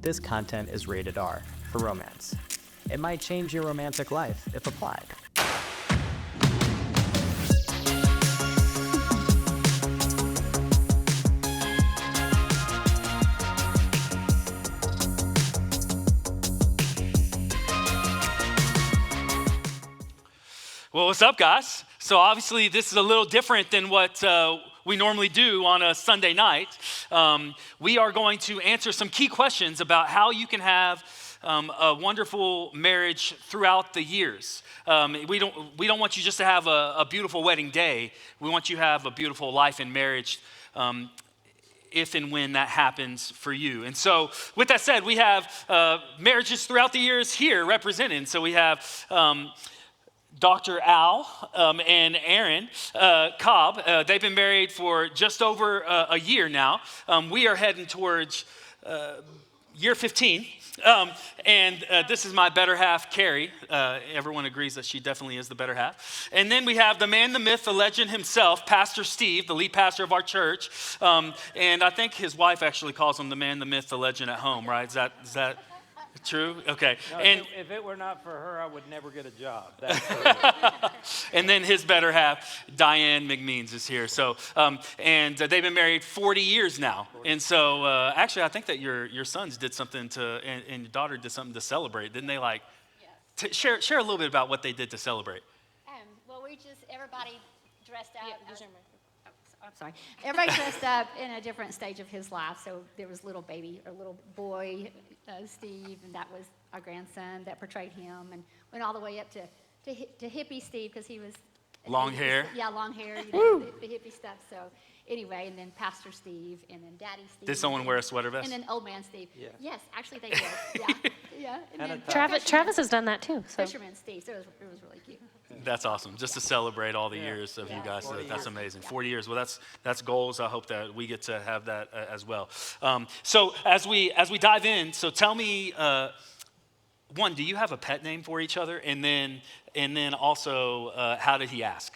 this content is rated R for romance. It might change your romantic life if applied. Well, what's up, guys? So obviously this is a little different than what we normally do on a Sunday night. We are going to answer some key questions about how you can have a wonderful marriage throughout the years. We don't want you just to have a beautiful wedding day. We want you to have a beautiful life in marriage if and when that happens for you. And so with that said, we have marriages throughout the years here represented. So we have Dr. Al and Erin Cobb. They've been married for just over a year now. We are heading towards year 15. And this is my better half, Carrie. Everyone agrees that she definitely is the better half. And then we have the man, the myth, the legend himself, Pastor Steve, the lead pastor of our church. And I think his wife actually calls him the man, the myth, the legend at home, right? Is that true? Okay. No, and if it were not for her, I would never get a job. That's and then his better half, Diane McMeans, is here. So, and they've been married 40 years now. And so, actually, I think that your sons did something and your daughter did something to celebrate, didn't they? Like, Yes. share a little bit about what they did to celebrate. Well, everybody dressed up. I'm sorry. Everybody dressed up in a different stage of his life. So there was little boy, Steve, and that was our grandson that portrayed him, and went all the way up to hippie Steve because he was Long hair. Yeah, long hair. The hippie stuff. So anyway, and then Pastor Steve, and then Daddy Steve. Did someone wear a sweater vest? And then Old Man Steve. Yeah. Yes, actually they did. Yeah. And then Travis has done that too. So. Fisherman Steve. So it was really cute. That's awesome. Just to celebrate all the years of you guys. That's amazing. 40 years. Well, that's goals. I hope that we get to have that as well. So as we dive in, so tell me, one, do you have a pet name for each other? And then also, how did he ask?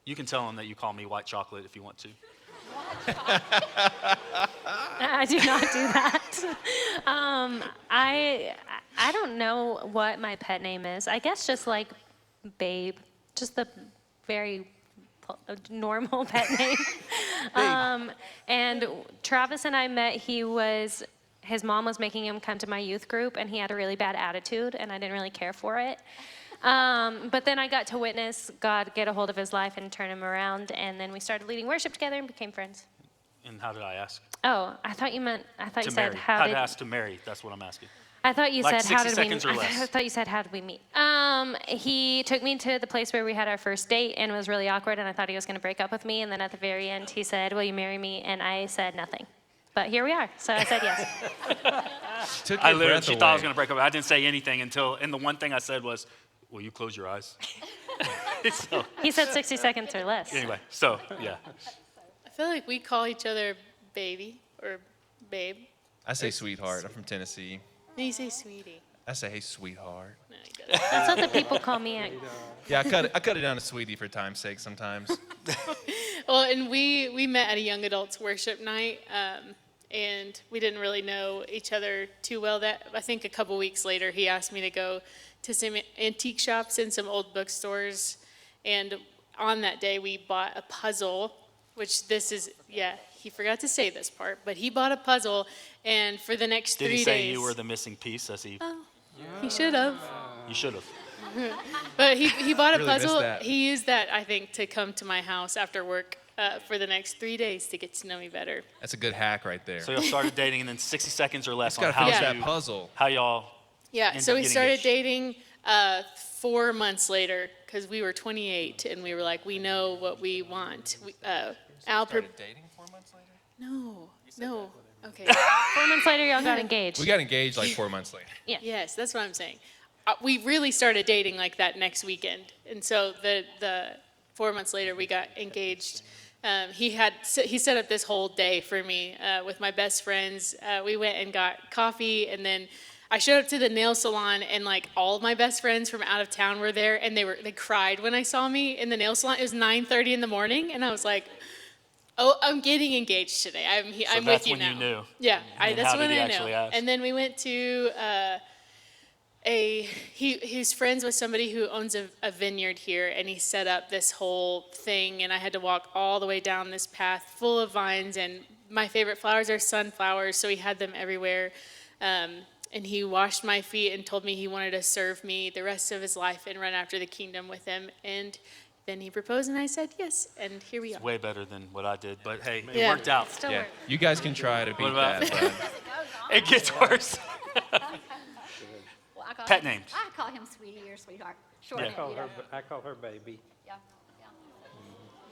You can tell him that you call me white chocolate if you want to. I do not do that. I don't know what my pet name is. I guess just like Babe, just the very normal pet name. And Travis and I met. His mom was making him come to my youth group, and he had a really bad attitude, and I didn't really care for it. But then I got to witness God get a hold of his life and turn him around, and then we started leading worship together and became friends. And how did I ask? Oh, I thought you said marry. how did. I'd ask to marry. That's what I'm asking. I thought you Like said how 60 did we. seconds or less. I thought you said how did we meet. He took me to the place where we had our first date, and it was really awkward. And I thought he was going to break up with me. And then at the very end, he said, "Will you marry me?" And I said nothing. But here we are. So I said yes. She Thought I was going to break up. I didn't say anything and the one thing I said was, "Will you close your eyes?" So, He said 60 seconds or less. anyway, so yeah. I feel like we call each other baby or babe. I say sweetheart. I'm from Tennessee. No, you say sweetie. I say, hey, sweetheart. No, he doesn't. That's what the people call me. Yeah, I cut it down to sweetie for time's sake sometimes. Well, and we met at a young adults worship night, and we didn't really know each other too well. I think a couple weeks later, he asked me to go to some antique shops and some old bookstores, and on that day, we bought a puzzle, which he forgot to say this part, but he bought a puzzle, and for the next 3 days... Did he say you were the missing piece? He should have. You should have. But he bought a Really missed puzzle. that. He used that, I think, to come to my house after work for the next 3 days to get to know me better. That's a good hack right there. So y'all started dating, and then 60 seconds or less Just on gotta finish how that puzzle. y'all Yeah, end so up we getting started engaged. dating 4 months later because we were 28, and we were like, we know what we want. Started dating 4 months later? No. Okay. 4 months later, y'all got engaged. We got engaged like 4 months later. Yeah. Yes, that's what I'm saying. We really started dating like that next weekend, and so the 4 months later we got engaged. He set up this whole day for me with my best friends. We went and got coffee, and then I showed up to the nail salon, and like all of my best friends from out of town were there, and they cried when I saw me in the nail salon. It was 9:30 in the morning, and I was like, Oh, I'm getting engaged today. I'm that's with you when now. you knew. Yeah, And that's how when did he I actually know. ask? And then we went to he's friends with somebody who owns a vineyard here, and he set up this whole thing, and I had to walk all the way down this path full of vines, and my favorite flowers are sunflowers, so he had them everywhere. And he washed my feet and told me he wanted to serve me the rest of his life and run after the kingdom with him. And then he proposed, and I said yes, and here we are. Way better than what I did, but hey, it Yeah. worked out. Still Yeah, work. you guys can try to beat about- that. But It gets worse. Well, I call Pet him, names. I call him sweetie or sweetheart. Short Yeah. name, you know. I call her baby. Yeah, yeah.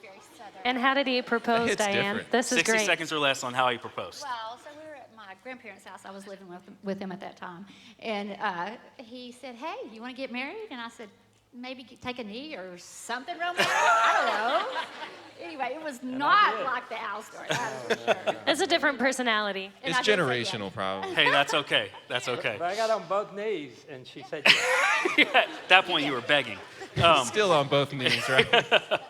Very southern. And how did he propose, It's Diane? different. This is 60 great. seconds or less on how he proposed. Well, so we were at my grandparents' house. I was living with him at that time. And he said, hey, you want to get married? And I said, maybe take a knee or something romantic? I don't know. Anyway, it was not like the Al story, that's for sure. It's a different personality. And it's I did say generational, yes. probably. Hey, that's okay. That's okay. But I got on both knees, and she said, yes. At that point, you were begging. Still on both knees, right?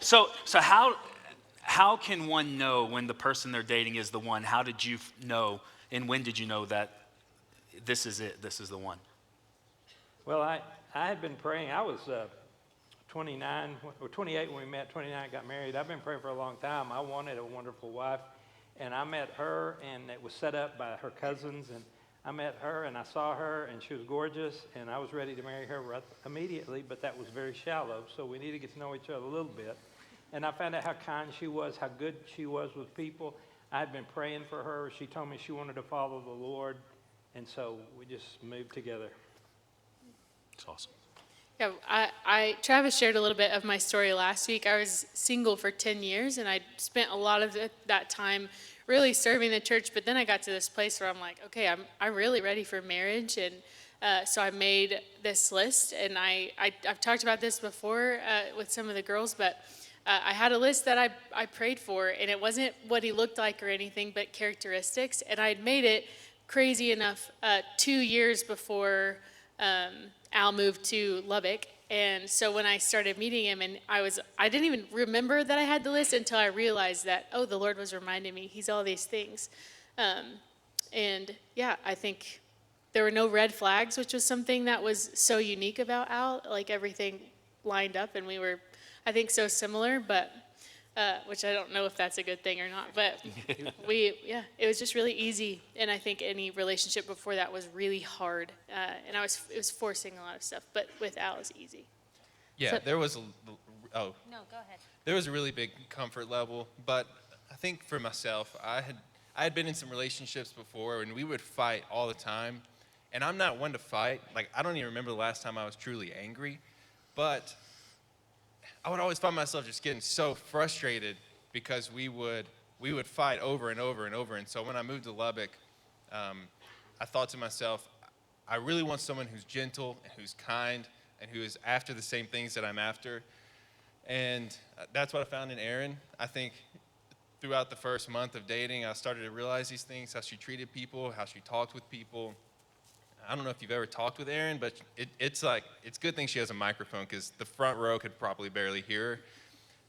So how can one know when the person they're dating is the one? How did you know, and when did you know that this is it, this is the one? Well, I had been praying. I was 29 or 28 when we met, 29 got married. I've been praying for a long time. I wanted a wonderful wife, and I met her, and it was set up by her cousins, and I met her, and I saw her, and she was gorgeous, and I was ready to marry her right immediately, but that was very shallow, so we needed to get to know each other a little bit. And I found out how kind she was, how good she was with people. I had been praying for her. She told me she wanted to follow the Lord, and so we just moved together. It's awesome. Yeah, Travis shared a little bit of my story last week. I was single for 10 years, and I spent a lot of that time really serving the church, but then I got to this place where I'm like, okay, I'm really ready for marriage, and so I made this list, and I've talked about this before with some of the girls, but I had a list that I prayed for, and it wasn't what he looked like or anything, but characteristics, and I had made it crazy enough 2 years before Al moved to Lubbock. And so when I started meeting him, and I didn't even remember that I had the list until I realized that, oh, the Lord was reminding me he's all these things. And yeah, I think there were no red flags, which was something that was so unique about Al. Like everything lined up, and we were, I think, so similar, but which I don't know if that's a good thing or not, but it was just really easy. And I think any relationship before that was really hard. And it was forcing a lot of stuff, but with Al, it was easy. Yeah, So- there was No, go ahead. there was a really big comfort level, but I think for myself, I had been in some relationships before, and we would fight all the time. And I'm not one to fight. Like, I don't even remember the last time I was truly angry, but I would always find myself just getting so frustrated because we would fight over and over and over. And so when I moved to Lubbock, I thought to myself, I really want someone who's gentle and who's kind and who is after the same things that I'm after. And that's what I found in Erin. I think throughout the first month of dating, I started to realize these things, how she treated people, how she talked with people. I don't know if you've ever talked with Erin, but it's a good thing she has a microphone because the front row could probably barely hear her.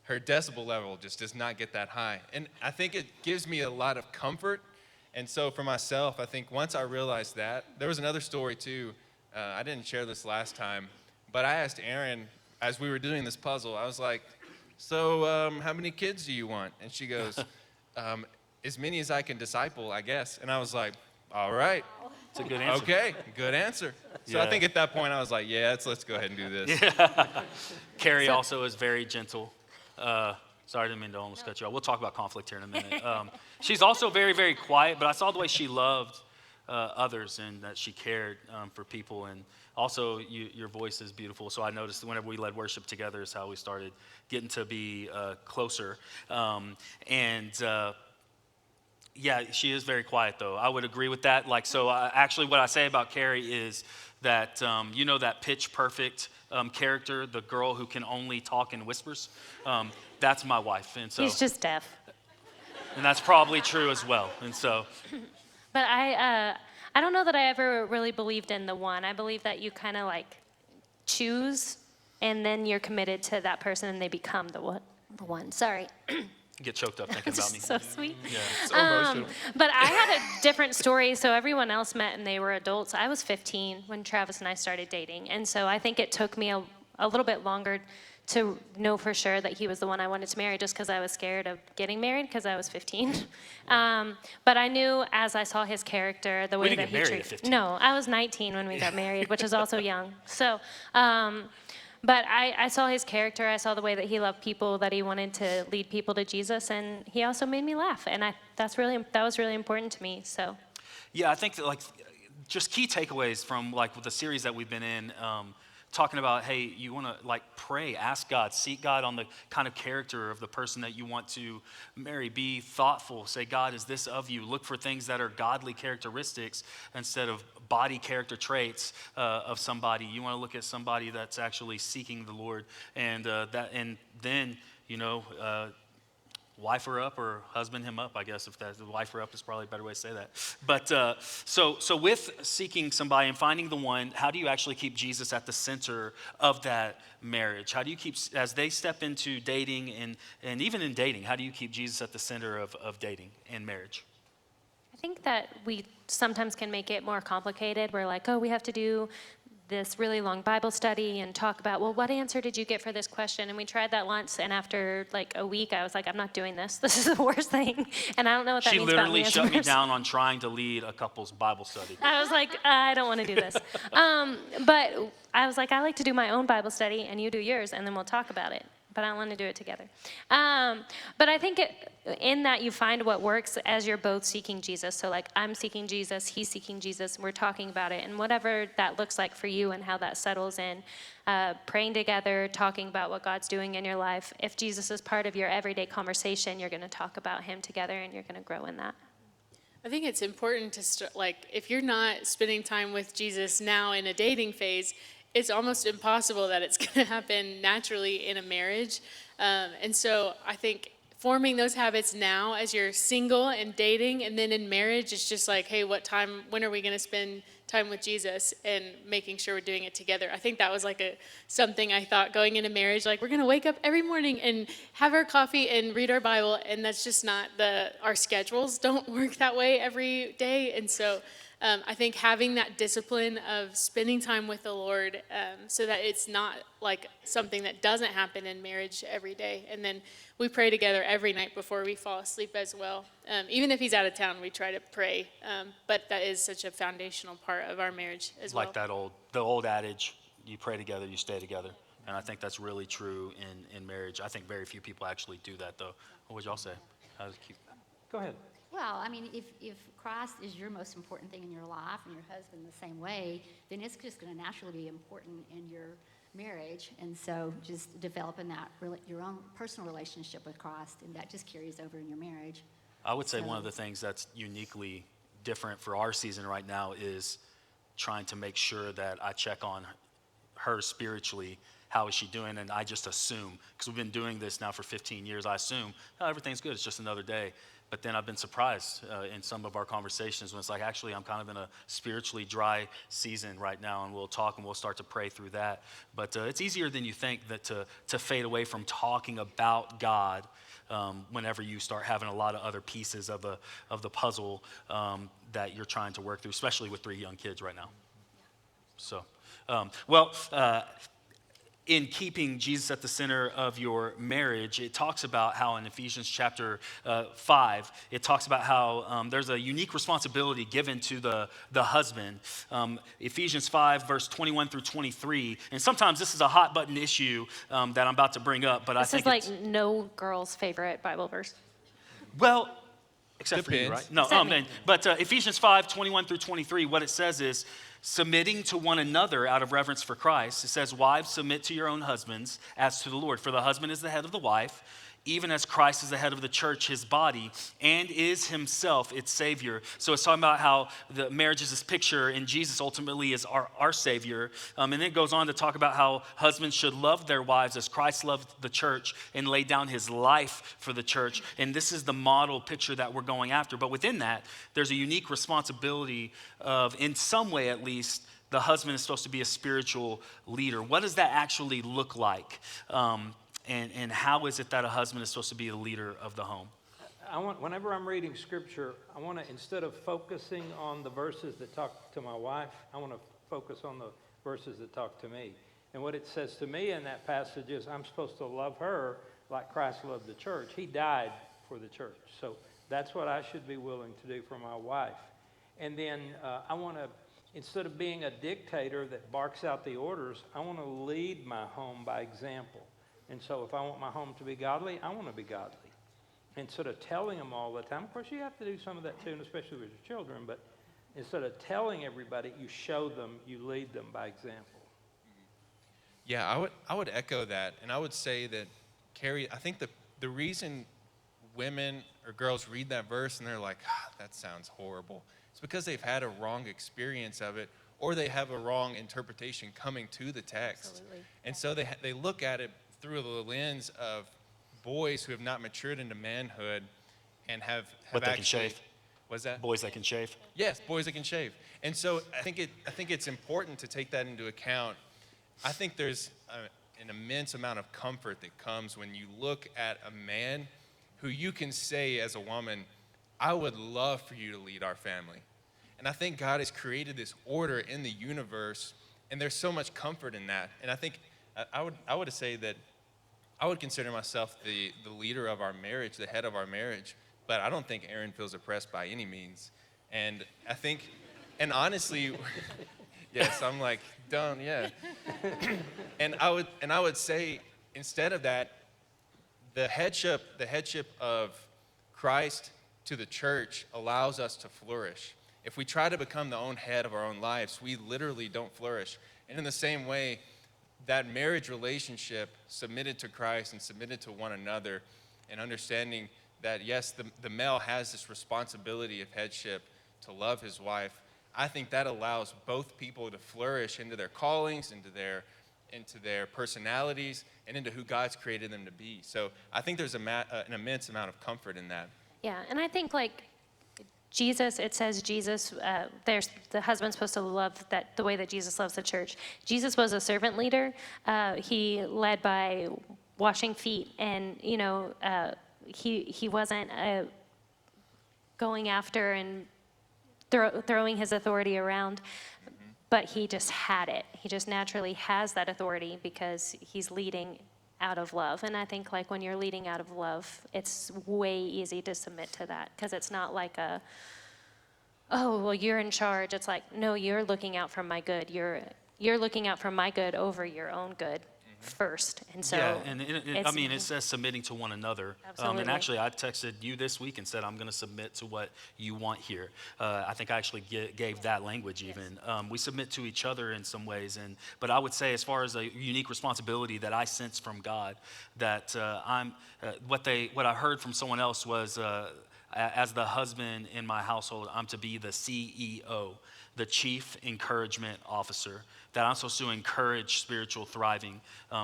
Her decibel level just does not get that high. And I think it gives me a lot of comfort. And so for myself, I think once I realized that, there was another story too. I didn't share this last time, but I asked Erin, as we were doing this puzzle, I was like, so how many kids do you want? And she goes, as many as I can disciple, I guess. And I was like, all right. It's a good answer. Okay, good answer. So I Yeah. think at that point I was like, yeah, let's go ahead and do this. Carrie also is very gentle. Sorry, I didn't mean to almost cut you off. We'll talk about conflict here in a minute. She's also very, very quiet, but I saw the way she loved others and that she cared for people. And also, your voice is beautiful. So I noticed whenever we led worship together is how we started getting to be closer. Yeah, she is very quiet, though. I would agree with that. Actually, what I say about Carrie is that, that Pitch Perfect character, the girl who can only talk in whispers, that's my wife. And so, He's just deaf. and that's probably true as well. And so, But I don't know that I ever really believed in the one. I believe that you kind of like choose, and then you're committed to that person, and they become the one. Sorry. Get choked up thinking about me. So sweet. Yeah. So emotional. But I had a different story. So everyone else met and they were adults. I was 15 when Travis and I started dating. And so I think it took me a little bit longer to know for sure that he was the one I wanted to marry, just because I was scared of getting married because I was 15. But I knew as I saw his character, the way didn't that get he married treated. at 15. No, I was 19 when we got married, which is also young. So, but I saw his character. I saw the way that he loved people, that he wanted to lead people to Jesus, and he also made me laugh. And that was really important to me. So. Yeah, I think that like just key takeaways from like the series that we've been in. Talking about, hey, you want to like pray, ask God, seek God on the kind of character of the person that you want to marry. Be thoughtful. Say, God, is this of you? Look for things that are godly characteristics instead of body character traits of somebody. You want to look at somebody that's actually seeking the Lord, and then wife her up or husband him up, I guess, if that's wife her up is probably a better way to say that. But so with seeking somebody and finding the one, how do you actually keep Jesus at the center of that marriage? How do you keep, as they step into dating and even in dating, how do you keep Jesus at the center of dating and marriage? I think that we sometimes can make it more complicated. We're like, oh, we have to do this really long Bible study and talk about, well, what answer did you get for this question? And we tried that once, and after like a week, I was like, I'm not doing this. This is the worst thing, and I don't know what that She means about me literally as a shut me person. down on trying to lead a couple's Bible study. I was like, I don't want to do this. But I was like, I like to do my own Bible study, and you do yours, and then we'll talk about it. But I want to do it together. But I think in that you find what works as you're both seeking Jesus. So like I'm seeking Jesus, he's seeking Jesus, and we're talking about it. And whatever that looks like for you and how that settles in, praying together, talking about what God's doing in your life. If Jesus is part of your everyday conversation, you're going to talk about him together, and you're going to grow in that. I think it's important to start, like, if you're not spending time with Jesus now in a dating phase, it's almost impossible that it's going to happen naturally in a marriage. And so I think forming those habits now as you're single and dating, and then in marriage, it's just like, hey, when are we going to spend time with Jesus, and making sure we're doing it together. I think that was like something I thought going into marriage, like we're going to wake up every morning and have our coffee and read our Bible, and that's just not our schedules don't work that way every day. And so I think having that discipline of spending time with the Lord, so that it's not like something that doesn't happen in marriage every day. And then we pray together every night before we fall asleep as well. Even if he's out of town, we try to pray. But that is such a foundational part of our marriage as well. Like the old adage, you pray together, you stay together. And I think that's really true in marriage. I think very few people actually do that, though. What would y'all say? Go ahead. Well, I mean, if Christ is your most important thing in your life and your husband the same way, then it's just going to naturally be important in your marriage. And so just developing that your own personal relationship with Christ, and that just carries over in your marriage. I would say one of the things that's uniquely different for our season right now is trying to make sure that I check on her spiritually. How is she doing? And I just assume, because we've been doing this now for 15 years, I assume, oh, everything's good, it's just another day. But then I've been surprised in some of our conversations when it's like, actually, I'm kind of in a spiritually dry season right now, and we'll talk and we'll start to pray through that. But it's easier than you think that to fade away from talking about God whenever you start having a lot of other pieces of the puzzle that you're trying to work through, especially with 3 young kids right now. So, in keeping Jesus at the center of your marriage, it talks about how in Ephesians chapter 5, it talks about how there's a unique responsibility given to the husband. Ephesians 5, verse 21 through 23. And sometimes this is a hot button issue that I'm about to bring up, but I think this is like no girl's favorite Bible verse. Well, except for you, Depends. right? No, but Ephesians 5, 21 through 23, what it says is, submitting to one another out of reverence for Christ. It says, wives, submit to your own husbands as to the Lord. For the husband is the head of the wife, even as Christ is the head of the church, his body, and is himself its Savior. So it's talking about how the marriage is this picture, and Jesus ultimately is our Savior. And then it goes on to talk about how husbands should love their wives as Christ loved the church and laid down his life for the church. And this is the model picture that we're going after. But within that, there's a unique responsibility of, in some way at least, the husband is supposed to be a spiritual leader. What does that actually look like? and how is it that a husband is supposed to be the leader of the home? Whenever I'm reading scripture, I want to, instead of focusing on the verses that talk to my wife, I want to focus on the verses that talk to me. And what it says to me in that passage is I'm supposed to love her like Christ loved the church. He died for the church. So that's what I should be willing to do for my wife. And then I want to, instead of being a dictator that barks out the orders, I want to lead my home by example. And so if I want my home to be godly, I want to be godly. Instead of telling them all the time, of course you have to do some of that too, and especially with your children, but instead of telling everybody, you show them, you lead them by example. Yeah, I would echo that, and I would say that, Carrie, I think the reason women or girls read that verse and they're like, that sounds horrible, it's because they've had a wrong experience of it, or they have a wrong interpretation coming to the text. Absolutely. And so they look at it through the lens of boys who have not matured into manhood and have But they actually, can shave. What's that? Boys that can shave. Yes, boys that can shave. And so I think it's important to take that into account. I think there's an immense amount of comfort that comes when you look at a man who you can say as a woman, I would love for you to lead our family. And I think God has created this order in the universe, and there's so much comfort in that. And I think I would say that I would consider myself the leader of our marriage, the head of our marriage, but I don't think Erin feels oppressed by any means. And I think, and honestly, yes, I'm like, done, yeah. And I would say, instead of that, the headship of Christ to the church allows us to flourish. If we try to become the own head of our own lives, we literally don't flourish. And in the same way, that marriage relationship submitted to Christ and submitted to one another, and understanding that, yes, the male has this responsibility of headship to love his wife, I think that allows both people to flourish into their callings, into their personalities, and into who God's created them to be. So I think there's an immense amount of comfort in that. Yeah, and I think like Jesus, it says Jesus, there's the husband's supposed to love that the way that Jesus loves the church. Jesus was a servant leader. He led by washing feet, and he wasn't going after and throwing his authority around, but he just had it. He just naturally has that authority because he's leading out of love. And I think like when you're leading out of love, it's way easy to submit to that, because it's not like oh, well, you're in charge. It's like, no, you're looking out for my good. You're looking out for my good over your own good first. And so yeah, and it says submitting to one another. Absolutely. And actually, I texted you this week and said, I'm going to submit to what you want here. I think I actually gave that language even. We submit to each other in some ways. But I would say, as far as a unique responsibility that I sense from God, that what I heard from someone else was, as the husband in my household, I'm to be the CEO, the Chief Encouragement Officer, that I'm supposed to encourage spiritual thriving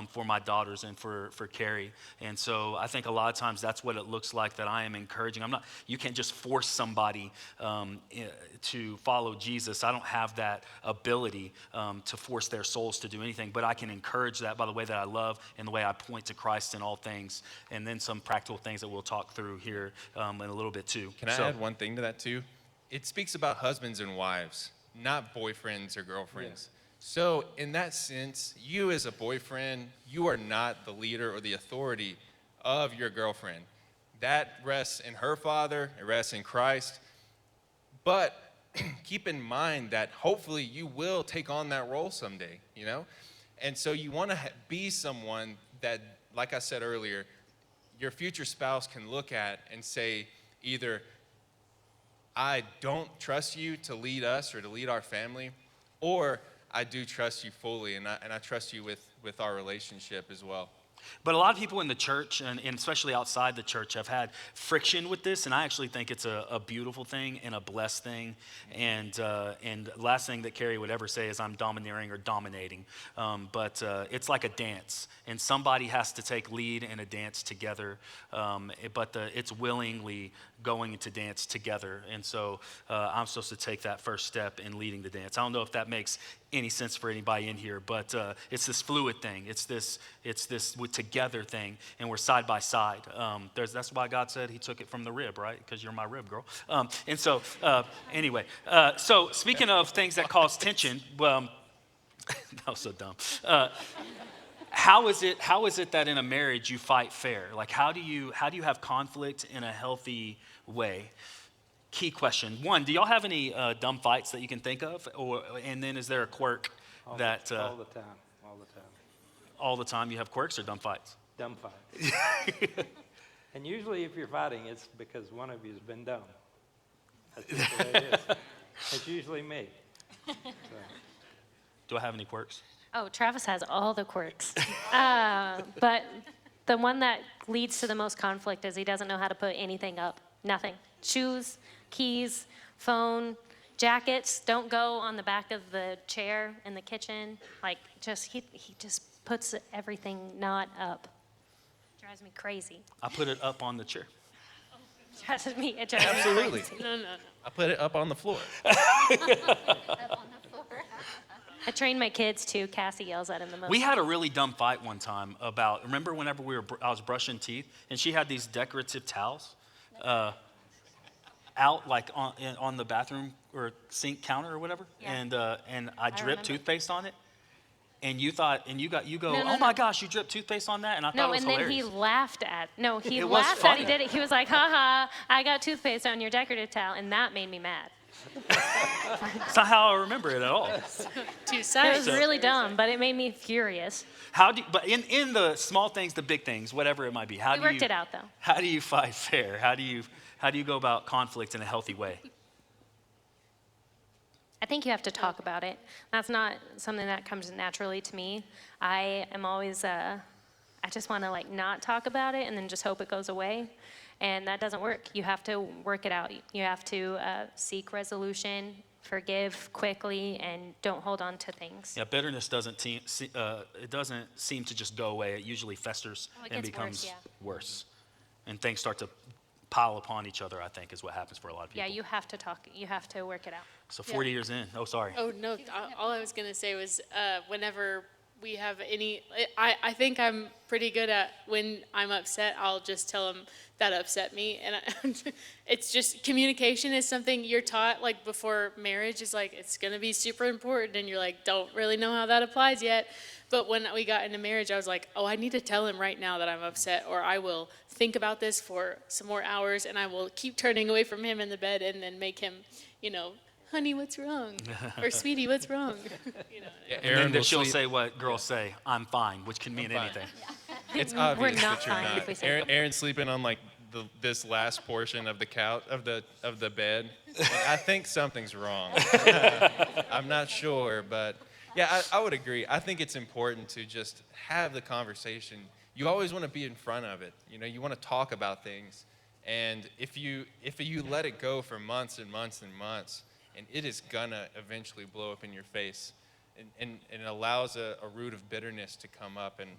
for my daughters and for Carrie. And so I think a lot of times that's what it looks like, that I am encouraging. You can't just force somebody to follow Jesus. I don't have that ability to force their souls to do anything, but I can encourage that by the way that I love and the way I point to Christ in all things, and then some practical things that we'll talk through here in a little bit too. Can I add one thing to that too? It speaks about husbands and wives, not boyfriends or girlfriends. Yeah. So in that sense, you as a boyfriend, you are not the leader or the authority of your girlfriend. That rests in her father, it rests in Christ. But keep in mind that hopefully you will take on that role someday, And so you want to be someone that, like I said earlier, your future spouse can look at and say either, I don't trust you to lead us or to lead our family, or I do trust you fully, and I trust you with our relationship as well. But a lot of people in the church, and especially outside the church, have had friction with this, and I actually think it's a beautiful thing and a blessed thing. And last thing that Carrie would ever say is I'm domineering or dominating. But it's like a dance, and somebody has to take lead in a dance together. But it's willingly going to dance together. And so I'm supposed to take that first step in leading the dance. I don't know if that makes any sense for anybody in here, but it's this fluid thing. It's this together thing, and we're side by side. That's why God said He took it from the rib, right? Because you're my rib, girl. And so, anyway, so speaking of things that cause tension, that was so dumb. How is it that in a marriage you fight fair? Like, how do you have conflict in a healthy way? Key question. One, do y'all have any dumb fights that you can think of? And then is there a quirk All the time. all the time you have quirks or dumb fights? Dumb fights. And usually if you're fighting, it's because one of you's been dumb. That's just the way it is. It's usually me. So. Do I have any quirks? Oh, Travis has all the quirks. But the one that leads to the most conflict is he doesn't know how to put anything up. Nothing. Shoes, keys, phone, jackets don't go on the back of the chair in the kitchen. Like, he just puts everything not up. Drives me crazy. I put it up on the chair. It drives me Absolutely. crazy. No. I put it up on the floor. I train my kids too. Cassie yells at him the most. We had a really dumb fight one time about, remember whenever I was brushing teeth, and she had these decorative towels out like on the bathroom or sink counter or whatever, Yeah. and I dripped remember. toothpaste on it, and you go, No, oh my gosh, you dripped toothpaste on that, and I thought No, it was and then hilarious. he laughed at. No, he It was laughed that he funny. did it. He was like, "Ha ha! I got toothpaste on your decorative towel," and that made me mad. It's not how I remember it at all. Two It sides. was really dumb, but it made me furious. But in the small things, the big things, whatever it might be, We worked it out though. How do you fight fair? How do you go about conflict in a healthy way? I think you have to talk about it. That's not something that comes naturally to me. I am always, I just want to like not talk about it and then just hope it goes away. And that doesn't work. You have to work it out. You have to seek resolution, forgive quickly, and don't hold on to things. Yeah, bitterness doesn't seem to just go away. It usually festers Oh, it and gets becomes worse, worse. And things start to pile upon each other, I think, is what happens for a lot of people. Yeah, you have to talk. You have to work it out. So 40 years in. Oh, sorry. Oh, no, all I was going to say was whenever we have any, I think I'm pretty good at when I'm upset, I'll just tell them that upset me. And it's just, communication is something you're taught, like before marriage is like, it's going to be super important. And you're like, don't really know how that applies yet. But when we got into marriage, I was like, oh, I need to tell him right now that I'm upset, or I will think about this for some more hours, and I will keep turning away from him in the bed and then make him, honey, what's wrong? Or sweetie, what's wrong? Yeah, And then will she'll sleep- say what girls say, I'm fine, which can mean I'm fine. anything. It's We're obvious not that you're fine not. if we say Erin's sleeping on like this last portion of the couch of the bed. And I think something's wrong. I'm not sure, but yeah, I would agree. I think it's important to just have the conversation. You always want to be in front of it. You want to talk about things, and if you let it go for months and months and months, and it is gonna eventually blow up in your face, and it allows a root of bitterness to come up, and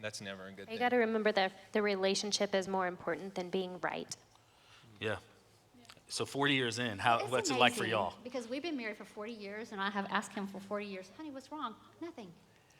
that's never a good thing. You got to remember that the relationship is more important than being right. Yeah. So 40 years in, It's what's it like for amazing, y'all? Because we've been married for 40 years, and I have asked him for 40 years, honey, what's wrong? Nothing.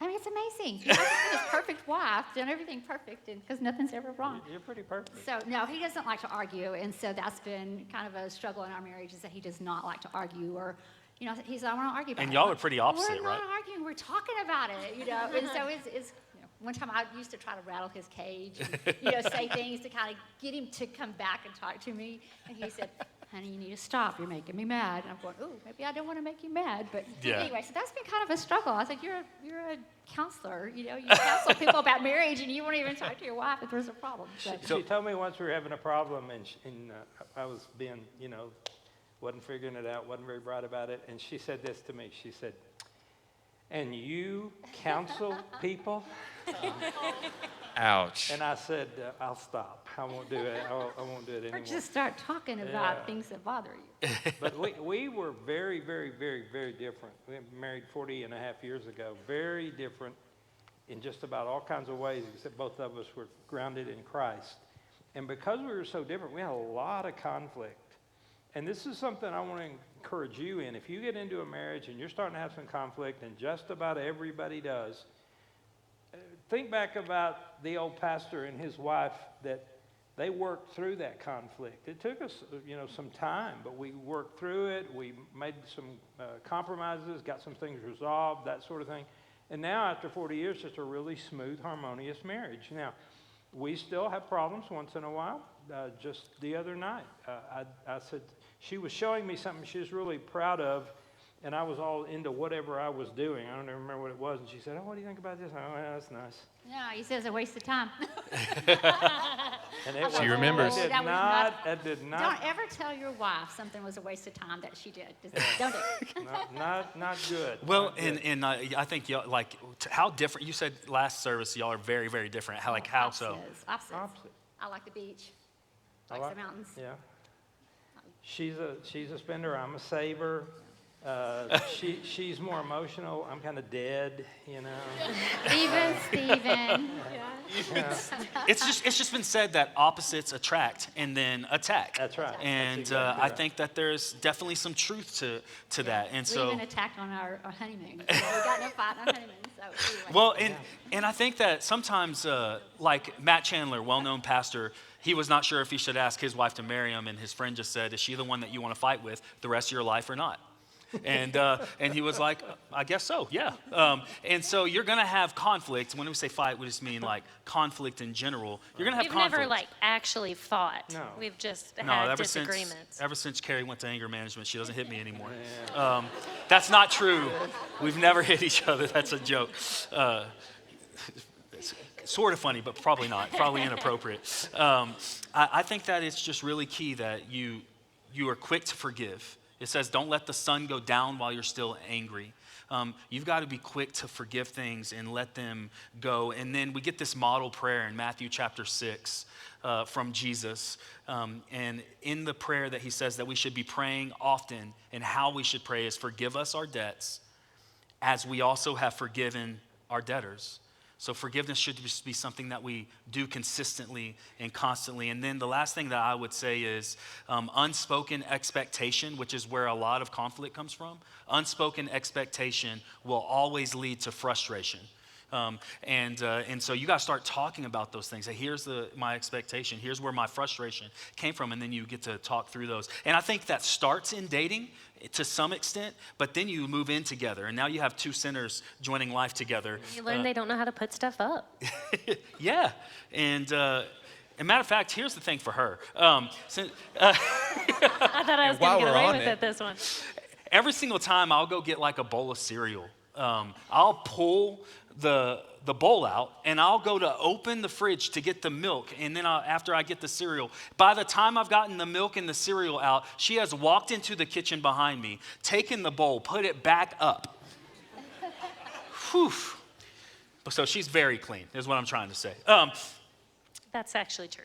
I mean, it's amazing. I've been his perfect wife, done everything perfect, because nothing's ever wrong. You're pretty perfect. So, no, he doesn't like to argue, and so that's been kind of a struggle in our marriage, is that he does not like to argue, or, he said, I want to argue about it. And y'all are pretty opposite, We're right? not arguing, we're talking about it, and so it's one time I used to try to rattle his cage, and, say things to kind of get him to come back and talk to me, and he said, honey, you need to stop. You're making me mad. And I'm going, ooh, maybe I don't want to make you mad. But Yeah. anyway, so that's been kind of a struggle. I was like, you're a counselor. You counsel people about marriage, and you won't even talk to your wife if there's a problem. So, She told me once we were having a problem, and I was being, wasn't figuring it out, wasn't very bright about it. And she said this to me. She said, and you counsel people? Ouch. And I said, I'll stop. I won't do it. I won't do it or anymore. just start talking about Yeah. things that bother you. But we were very, very, very, very different. We were married 40 and a half years ago. Very different in just about all kinds of ways, except both of us were grounded in Christ. And because we were so different, we had a lot of conflict. And this is something I want to encourage you in. If you get into a marriage and you're starting to have some conflict, and just about everybody does, think back about the old pastor and his wife, that they worked through that conflict. It took us, some time, but we worked through it. We made some compromises, got some things resolved, that sort of thing. And now, after 40 years, it's a really smooth, harmonious marriage. Now, we still have problems once in a while. Just the other night, I said, she was showing me something she was really proud of, and I was all into whatever I was doing. I don't even remember what it was. And she said, "Oh, what do you think about this?" Oh, yeah, that's nice. No, he says it's a waste of time. And it She remembers. It did not. Don't ever tell your wife something was a waste of time that she did. Don't do it. Not good. Well, Not good. and I think y'all, how different, you said last service, y'all are very, very different. How so? Opposites. Opposite. I like the beach. I Likes the mountains. Yeah. She's a spender. I'm a saver. She's more emotional. I'm kind of dead, Even Steven. It's just been said that opposites attract and then attack. That's right. And That's exactly I right. think that there's definitely some truth to that. And We so, even attacked on our honeymoon. We got in a fight on our honeymoon. So anyway. well, and I think that sometimes, like Matt Chandler, well-known pastor, he was not sure if he should ask his wife to marry him, and his friend just said, "Is she the one that you want to fight with the rest of your life or not?" And he was like, "I guess so, yeah." And so you're going to have conflict. When we say fight, we just mean like conflict in general. You're going to have We've conflict. never actually fought. No. We've just No, had ever disagreements. since Carrie went to anger management, she doesn't hit me anymore. That's not true. We've never hit each other. That's a joke. It's sort of funny, but probably not. Probably inappropriate. I think that it's just really key that you are quick to forgive. It says, "Don't let the sun go down while you're still angry." You've got to be quick to forgive things and let them go. And then we get this model prayer in Matthew chapter 6 from Jesus. And in the prayer that he says that we should be praying often, and how we should pray is, "Forgive us our debts as we also have forgiven our debtors." So forgiveness should just be something that we do consistently and constantly. And then the last thing that I would say is unspoken expectation, which is where a lot of conflict comes from. Unspoken expectation will always lead to frustration. And so you got to start talking about those things. Hey, here's my expectation. Here's where my frustration came from. And then you get to talk through those. And I think that starts in dating to some extent, but then you move in together. And now you have two sinners joining life together. You learn they don't know how to put stuff up. Yeah. And matter of fact, here's the thing for her. I thought I was while going to get we're away on with it- it this one. Every single time I'll go get like a bowl of cereal, I'll pull the bowl out, and I'll go to open the fridge to get the milk, and then after I get the cereal, by the time I've gotten the milk and the cereal out, she has walked into the kitchen behind me, taken the bowl, put it back up. Whew. So she's very clean, is what I'm trying to say. That's actually true.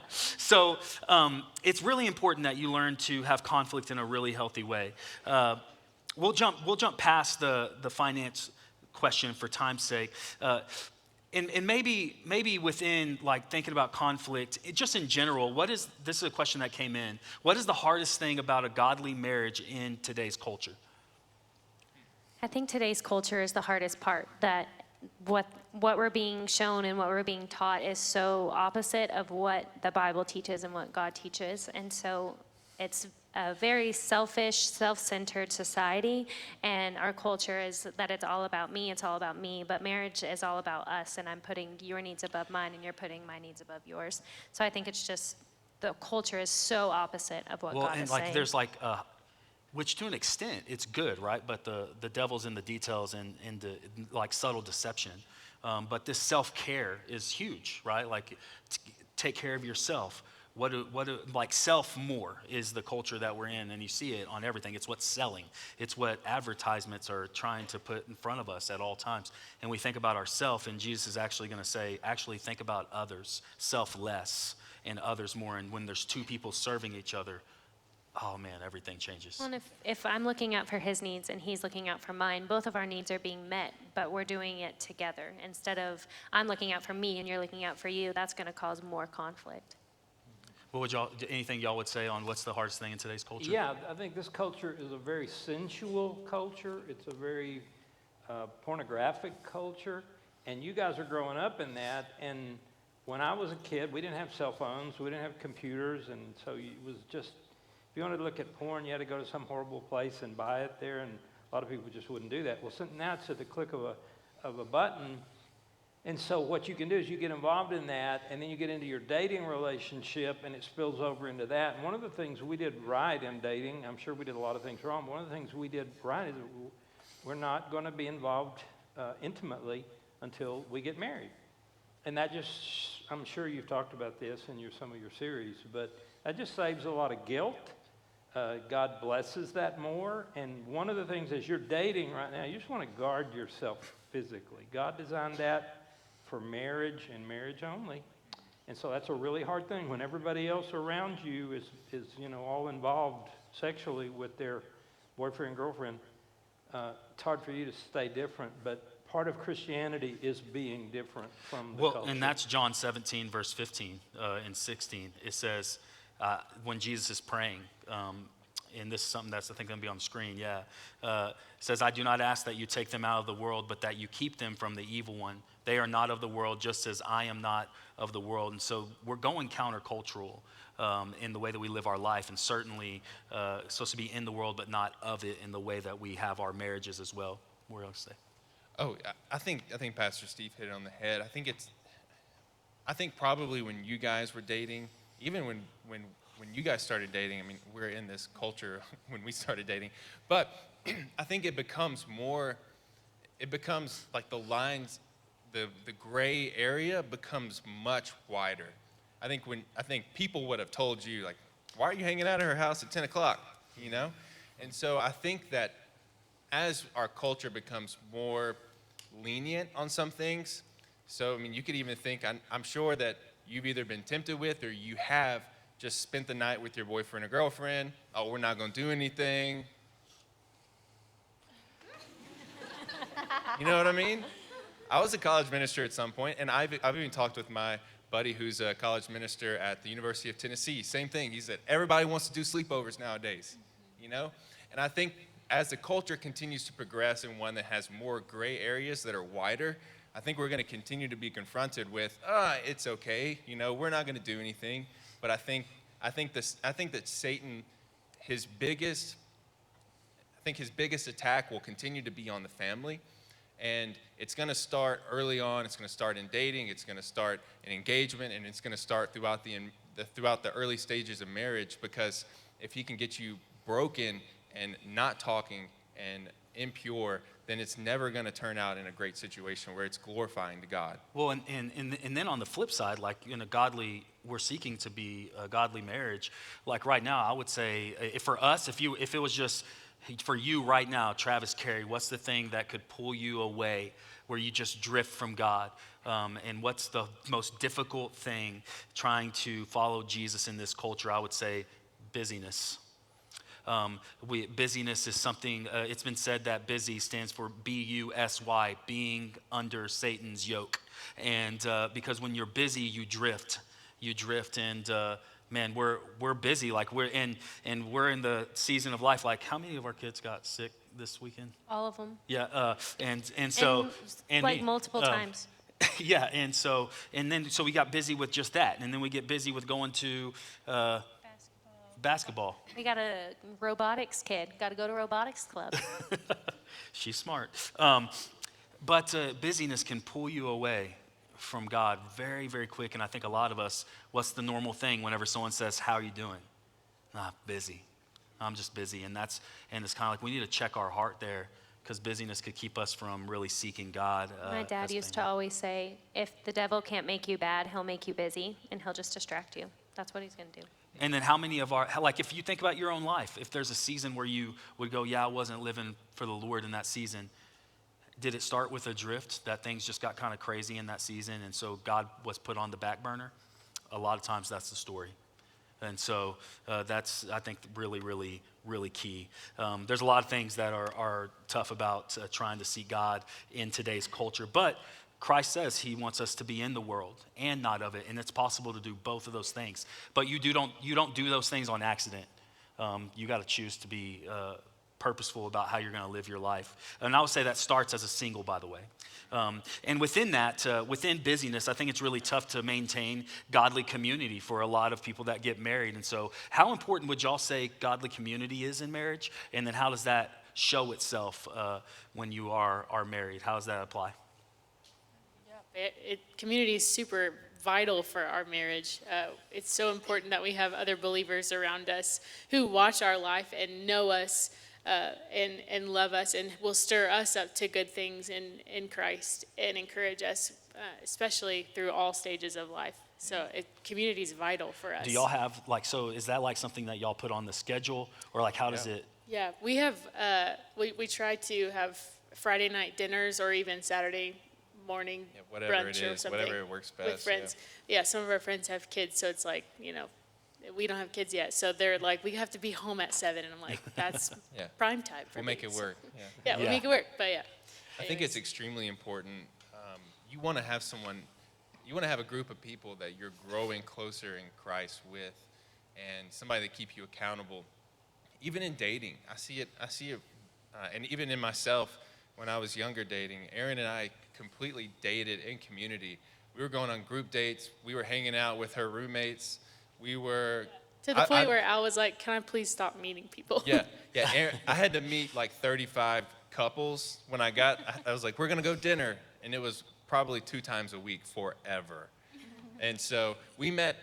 So it's really important that you learn to have conflict in a really healthy way. We'll jump past the finance question for time's sake. And maybe within like thinking about conflict, just in general, this is a question that came in. What is the hardest thing about a godly marriage in today's culture? I think today's culture is the hardest part, that what we're being shown and what we're being taught is so opposite of what the Bible teaches and what God teaches. And so it's a very selfish, self-centered society, and our culture is that it's all about me, but marriage is all about us, and I'm putting your needs above mine, and you're putting my needs above yours. So I think it's just, the culture is so opposite of what God is saying. There's which to an extent, it's good, right? But the devil's in the details and the like subtle deception. But this self-care is huge, right? Like, take care of yourself. Like self more is the culture that we're in, and you see it on everything. It's what's selling. It's what advertisements are trying to put in front of us at all times. And we think about ourselves, and Jesus is actually going to say, actually think about others, self less, and others more. And when there's two people serving each other, oh man, everything changes. Well, and if I'm looking out for his needs and he's looking out for mine, both of our needs are being met, but we're doing it together. Instead of I'm looking out for me and you're looking out for you, that's going to cause more conflict. Anything y'all would say on what's the hardest thing in today's culture? Yeah, I think this culture is a very sensual culture. It's a very pornographic culture. And you guys are growing up in that. And when I was a kid, we didn't have cell phones. We didn't have computers. And so it was just, if you wanted to look at porn, you had to go to some horrible place and buy it there. And a lot of people just wouldn't do that. Well, now it's at the click of a button. And so what you can do is you get involved in that, and then you get into your dating relationship, and it spills over into that. And one of the things we did right in dating, I'm sure we did a lot of things wrong, but one of the things we did right is we're not going to be involved intimately until we get married. And that just, I'm sure you've talked about this in some of your series, but that just saves a lot of guilt. God blesses that more. And one of the things as you're dating right now, you just want to guard yourself physically. God designed that for marriage and marriage only. And so that's a really hard thing when everybody else around you is all involved sexually with their boyfriend, girlfriend. It's hard for you to stay different, but part of Christianity is being different from the culture. And that's John 17, verse 15 and 16. It says, when Jesus is praying, and this is something that's, I think, going to be on the screen, it says, I do not ask that you take them out of the world, but that you keep them from the evil one. They are not of the world, just as I am not of the world. And so we're going countercultural in the way that we live our life, and certainly supposed to be in the world, but not of it in the way that we have our marriages as well. What else say? Oh, I think Pastor Steve hit it on the head. I think probably when you guys were dating, even when you guys started dating, I mean, we're in this culture when we started dating, but I think it becomes like the lines, the gray area becomes much wider. I think people would have told you, like, why are you hanging out at her house at 10 o'clock, And so I think that as our culture becomes more lenient on some things, so, I mean, you could even think, I'm sure that you've either been tempted with or you have just spent the night with your boyfriend or girlfriend. Oh, we're not going to do anything. You know what I mean? I was a college minister at some point, and I've even talked with my buddy who's a college minister at the University of Tennessee. Same thing. He said, everybody wants to do sleepovers nowadays, And I think as the culture continues to progress in one that has more gray areas that are wider, I think we're going to continue to be confronted with, it's okay, we're not going to do anything. But I think that Satan, his biggest attack will continue to be on the family. And it's going to start early on. It's going to start in dating. It's going to start in engagement, and it's going to start throughout the early stages of marriage. Because if he can get you broken and not talking and impure, then it's never going to turn out in a great situation where it's glorifying to God. Well, and then on the flip side, like we're seeking to be a godly marriage. Like right now, I would say, if it was just for you right now, Travis, Carrie, what's the thing that could pull you away, where you just drift from God? And what's the most difficult thing trying to follow Jesus in this culture? I would say busyness. Busyness is something, it's been said that busy stands for B-U-S-Y, being under Satan's yoke. And because when you're busy, you drift, and man, we're busy, like we're in the season of life. Like, how many of our kids got sick this weekend? All of them. Yeah, and so like multiple times. Yeah, and so we got busy with just that, and then we get busy with going to basketball. We got a robotics kid. Got to go to robotics club. She's smart. But busyness can pull you away from God very, very quick. And I think a lot of us, what's the normal thing whenever someone says, how are you doing? Busy. I'm just busy. And it's kind of like we need to check our heart there, because busyness could keep us from really seeking God. My dad used to always say, if the devil can't make you bad, he'll make you busy, and he'll just distract you. That's what he's going to do. And then how many of if you think about your own life, if there's a season where you would go, I wasn't living for the Lord in that season, did it start with a drift, that things just got kind of crazy in that season, and so God was put on the back burner? A lot of times that's the story. And so that's, I think, really, really, really key. There's a lot of things that are tough about trying to see God in today's culture, but Christ says he wants us to be in the world and not of it, and it's possible to do both of those things. But you don't do those things on accident. You got to choose to be purposeful about how you're going to live your life. And I would say that starts as a single, by the way. And within that, within busyness, I think it's really tough to maintain godly community for a lot of people that get married. And so how important would y'all say godly community is in marriage? And then how does that show itself when you are married? How does that apply? Community is super vital for our marriage. It's so important that we have other believers around us who watch our life and know us and love us and will stir us up to good things in Christ and encourage us, especially through all stages of life. So community is vital for us. Do y'all have, so is that something that y'all put on the schedule, or how does it? Yeah, we have, we try to have Friday night dinners or even Saturday morning brunch or something. Whatever works best. With friends. Yeah, some of our friends have kids, so it's we don't have kids yet. So they're like, we have to be home at 7. And I'm like, that's prime time for We'll make it work. Yeah, we'll make it work, but yeah. I think it's extremely important. You want to have a group of people that you're growing closer in Christ with, and somebody that keep you accountable. Even in dating, I see it, and even in myself, when I was younger dating, Erin and I completely dated in community. We were going on group dates. We were hanging out with her roommates. We were... To the point where Al was like, can I please stop meeting people? Yeah. Erin, I had to meet 35 couples when I was like, we're going to go dinner. And it was probably 2 times a week forever. And so we met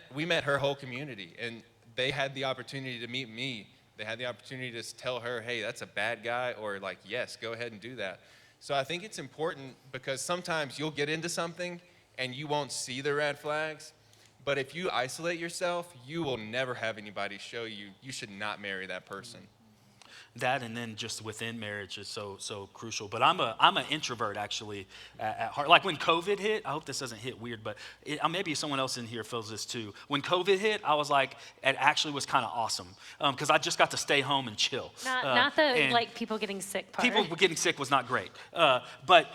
her whole community, and they had the opportunity to meet me. They had the opportunity to tell her, hey, that's a bad guy, or yes, go ahead and do that. So I think it's important because sometimes you'll get into something and you won't see the red flags. But if you isolate yourself, you will never have anybody show you should not marry that person. That, and then just within marriage is so crucial. But I'm an introvert actually at heart. Like when COVID hit, I hope this doesn't hit weird, but maybe someone else in here feels this too. When COVID hit, I was like, it actually was kind of awesome because I just got to stay home and chill. Not the people getting sick part. People getting sick was not great, but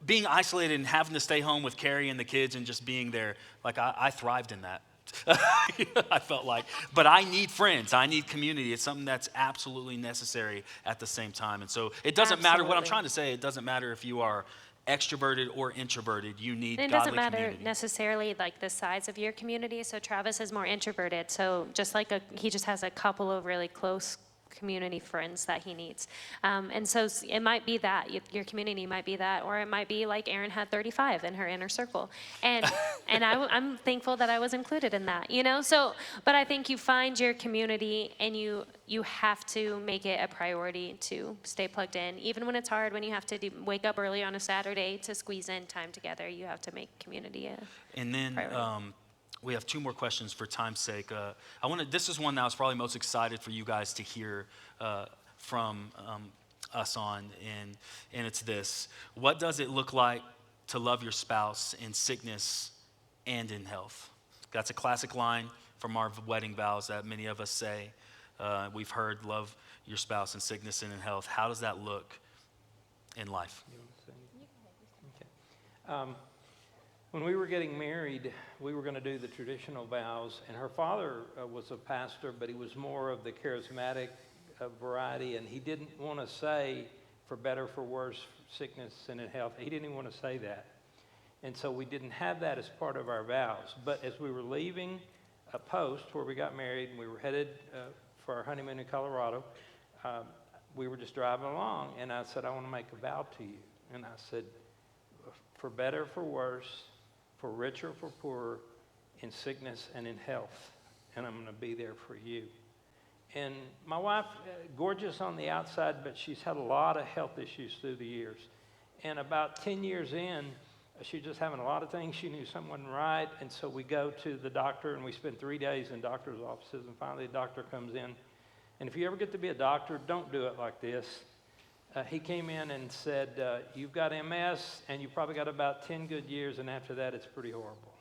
being isolated and having to stay home with Carrie and the kids and just being there, I thrived in that. I felt like, but I need friends. I need community. It's something that's absolutely necessary at the same time. And so it doesn't matter what I'm trying to say. It doesn't matter if you are extroverted or introverted. You need godly community. It doesn't matter necessarily the size of your community. So Travis is more introverted. So just he just has a couple of really close community friends that he needs. And so it might be that, your community might be that, or it might be like Erin had 35 in her inner circle. And I'm thankful that I was included in that, So, but I think you find your community and you have to make it a priority to stay plugged in. Even when it's hard, when you have to wake up early on a Saturday to squeeze in time together, you have to make community a And then, priority. We have 2 more questions for time's sake. This is one that I was probably most excited for you guys to hear from us on, and it's this. What does it look like to love your spouse in sickness and in health? That's a classic line from our wedding vows that many of us say. We've heard love your spouse in sickness and in health. How does that look in life? Okay. When we were getting married, we were going to do the traditional vows, and her father was a pastor, but he was more of the charismatic variety, and he didn't want to say for better, for worse, sickness and in health. He didn't even want to say that. And so we didn't have that as part of our vows. But as we were leaving a post where we got married, and we were headed for our honeymoon in Colorado, we were just driving along, and I said, I want to make a vow to you. And I said, for better, for worse, for richer, for poorer, in sickness and in health, and I'm going to be there for you. And my wife, gorgeous on the outside, but she's had a lot of health issues through the years. And about 10 years in, she's just having a lot of things. She knew something wasn't right, and so we go to the doctor, and we spend 3 days in doctor's offices, and finally the doctor comes in. And if you ever get to be a doctor, don't do it like this. He came in and said, you've got MS, and you've probably got about 10 good years, and after that, it's pretty horrible.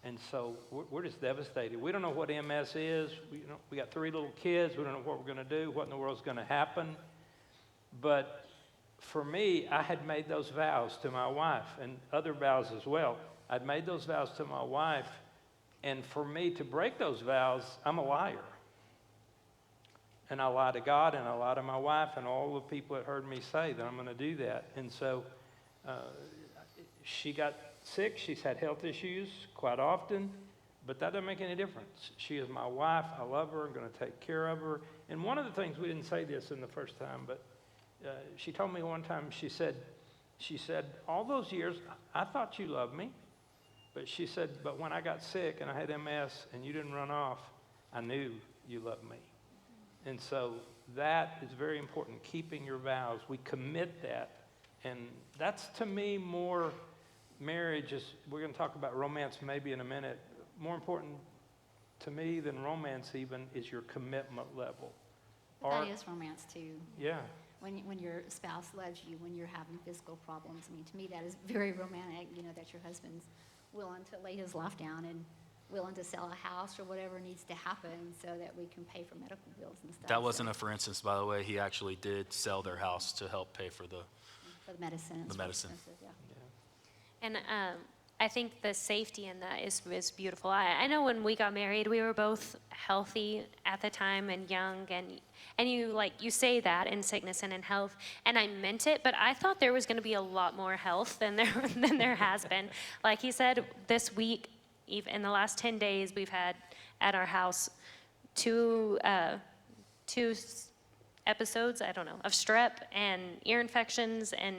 And so we're just devastated. We don't know what MS is. We got 3 little kids. We don't know what we're going to do, what in the world's going to happen. But for me, I had made those vows to my wife and other vows as well. I'd made those vows to my wife, and for me to break those vows, I'm a liar. And I lie to God, and I lie to my wife, and all the people that heard me say that I'm going to do that. And so she got sick. She's had health issues quite often, but that doesn't make any difference. She is my wife. I love her. I'm going to take care of her. And one of the things, we didn't say this in the first time, but she told me one time, she said, all those years, I thought you loved me. But she said, but when I got sick and I had MS and you didn't run off, I knew you loved me. And so that is very important, keeping your vows. We commit that. And that's, to me, more marriage is, we're going to talk about romance maybe in a minute. More important to me than romance even is your commitment level. That is romance too. Yeah. When your spouse loves you, when you're having physical problems. I mean, to me, that is very romantic, that your husband's willing to lay his life down and willing to sell a house or whatever needs to happen so that we can pay for medical bills and stuff. That wasn't a for instance, by the way. He actually did sell their house to help pay for the medicine. The medicine. Yeah. And I think the safety in that is beautiful. I know when we got married, we were both healthy at the time and young, and you say that in sickness and in health, and I meant it, but I thought there was going to be a lot more health than there has been. Like he said, this week, even in the last 10 days, we've had at our house two episodes, I don't know, of strep and ear infections and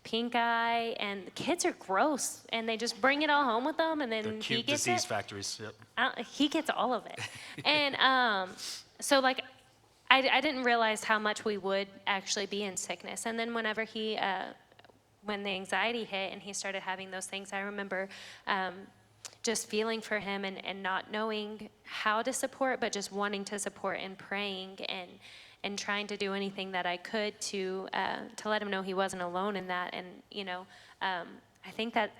pink eye, and the kids are gross, and they just bring it all home with them, and then They're he cute gets disease it. factories. Yep. He gets all of it. And so I didn't realize how much we would actually be in sickness. And then whenever when the anxiety hit and he started having those things, I remember just feeling for him and not knowing how to support, but just wanting to support and praying and trying to do anything that I could to let him know he wasn't alone in that. And, I think that,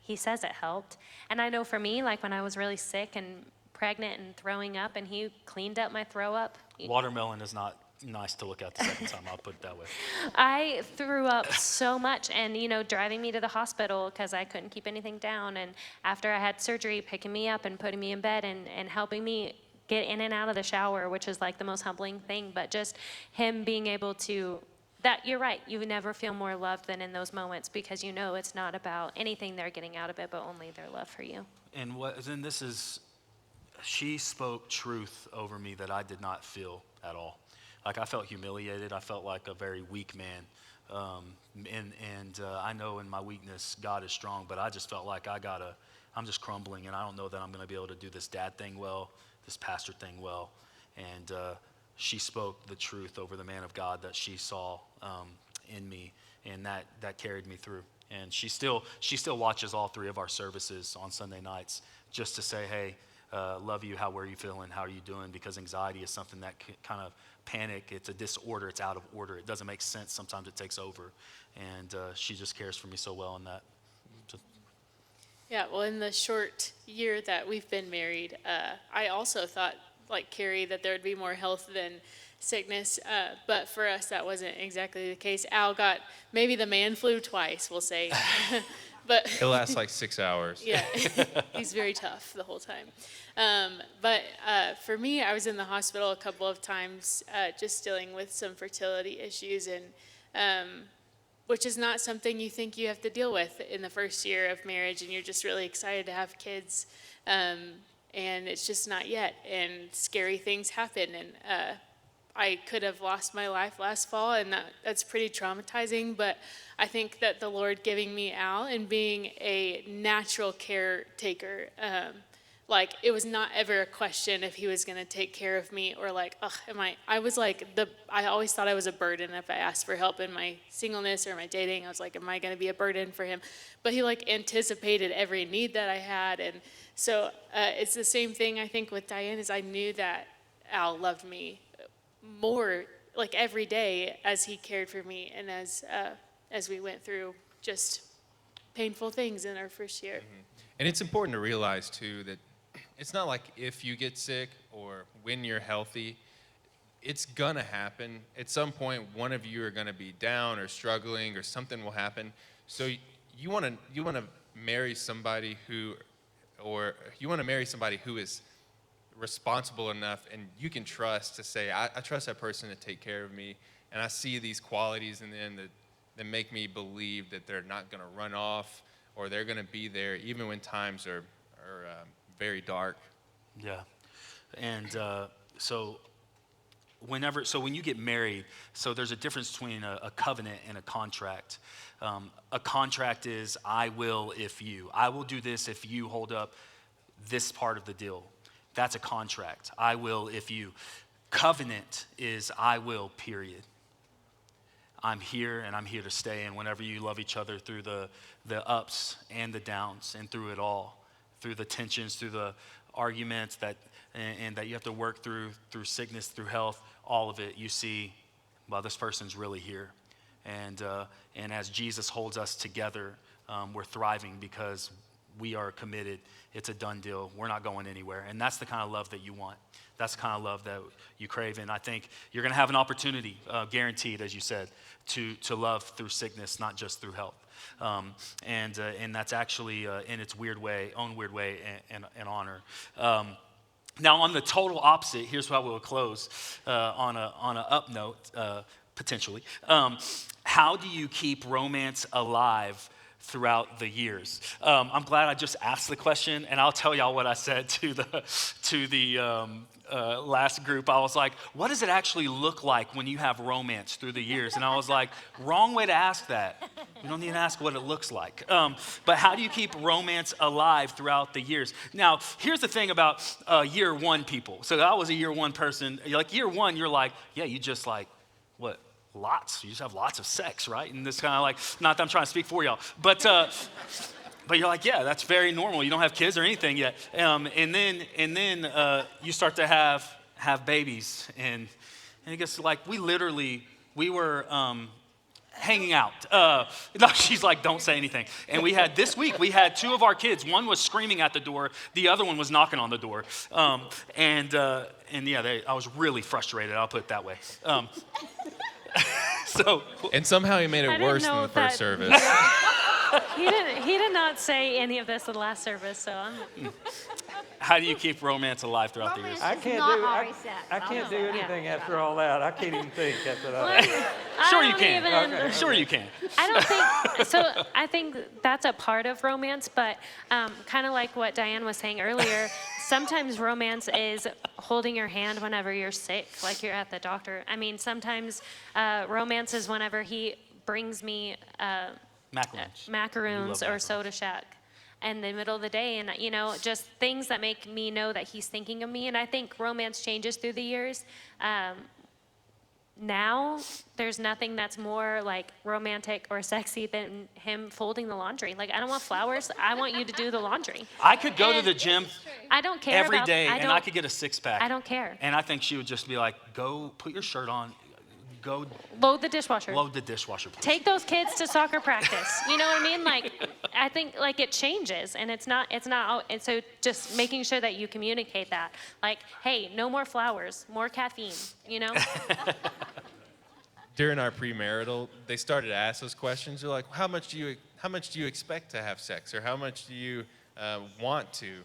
he says it helped. And I know for me, like when I was really sick and pregnant and throwing up, and he cleaned up my throw up. Watermelon is not nice to look at the second time, I'll put it that way. I threw up so much, and driving me to the hospital because I couldn't keep anything down, and after I had surgery, picking me up and putting me in bed and helping me get in and out of the shower, which is like the most humbling thing, but just him being able to, that you're right, you never feel more loved than in those moments, because it's not about anything they're getting out of it, but only their love for you. And she spoke truth over me that I did not feel at all. Like, I felt humiliated. I felt like a very weak man. I know in my weakness, God is strong, but I just felt like I'm just crumbling, and I don't know that I'm going to be able to do this dad thing well, this pastor thing well. And she spoke the truth over the man of God that she saw in me, and that carried me through. And she still watches all 3 of our services on Sunday nights just to say, hey, love you, how are you feeling, how are you doing? Because anxiety is something that kind of panic, it's a disorder, it's out of order, it doesn't make sense, sometimes it takes over. And she just cares for me so well in that. Yeah, well, in the short year that we've been married, I also thought, like Carrie, that there would be more health than sickness, but for us, that wasn't exactly the case. Al got maybe the man flu twice, we'll say. But It lasts like 6 hours. yeah, he's very tough the whole time. But for me, I was in the hospital a couple of times just dealing with some fertility issues, and which is not something you think you have to deal with in the first year of marriage, and you're just really excited to have kids, and it's just not yet, and scary things happen, and I could have lost my life last fall, and that's pretty traumatizing, but I think that the Lord giving me Al and being a natural caretaker, like, it was not ever a question if he was going to take care of me, or like, I always thought I was a burden if I asked for help in my singleness or my dating. I was like, am I going to be a burden for him? But he anticipated every need that I had. And so it's the same thing, I think, with Diane, is I knew that Al loved me more, every day, as he cared for me, and as we went through just painful things in our first year. Mm-hmm. And it's important to realize, too, that it's not like if you get sick or when you're healthy, it's gonna happen. At some point, one of you are gonna be down or struggling, or something will happen. So you wanna marry somebody who is responsible enough and you can trust to say, I trust that person to take care of me, and I see these qualities in them that make me believe that they're not gonna run off, or they're gonna be there even when times are very dark. Yeah. And when you get married, so there's a difference between a covenant and a contract. A contract is, I will do this if you hold up this part of the deal. That's a contract. I will if you. Covenant is, I will, period. I'm here and I'm here to stay. And whenever you love each other through the ups and the downs and through it all, through the tensions, through the arguments that you have to work through sickness, through health, all of it, you see, well, this person's really here. And as Jesus holds us together, we're thriving because we are committed. It's a done deal. We're not going anywhere. And that's the kind of love that you want. That's the kind of love that you crave. And I think you're going to have an opportunity, guaranteed, as you said, to love through sickness, not just through health. And that's actually, in its own weird way, an honor. Now, on the total opposite, here's how we'll close on an up note, potentially. How do you keep romance alive throughout the years? I'm glad I just asked the question, and I'll tell y'all what I said to the last group. I was like, what does it actually look like when you have romance through the years? And I was like, wrong way to ask that. You don't need to ask what it looks like. But how do you keep romance alive throughout the years? Now, here's the thing about year one people. So I was a year one person. Like year one, you're like, yeah, you just like, what? Lots. You just have lots of sex, right? And this kind of like, not that I'm trying to speak for y'all, but you're like, yeah, that's very normal. You don't have kids or anything yet. And then you start to have babies. And it gets like, we were hanging out. No, she's like, don't say anything. And this week, we had two of our kids. One was screaming at the door. The other one was knocking on the door. And yeah, I was really frustrated. I'll put it that way. And somehow he made it worse than the first service. He did not say any of this in the last service, so How do you keep romance alive throughout the years? I can't do anything after all that. I can't even think after that. Sure you can. Okay. Sure you can. I don't think so. I think that's a part of romance, but kind of like what Diane was saying earlier, sometimes romance is holding your hand whenever you're sick, like you're at the doctor. I mean, sometimes romance is whenever he brings me macaroons or soda shack in the middle of the day, and just things that make me know that he's thinking of me. And I think romance changes through the years. Now there's nothing that's more like romantic or sexy than him folding the laundry. Like, I don't want flowers. I want you to do the laundry. I could go to the gym I don't care every day and I could get a six-pack. I don't care. And I think she would just be like, go put your shirt on, go load the dishwasher. Please. Take those kids to soccer practice. You know what I mean? Like, I think like it changes, and it's not. And so just making sure that you communicate that, like, hey, no more flowers, more caffeine. During our premarital, they started to ask those questions. They're like, how much do you expect to have sex, or how much do you want to?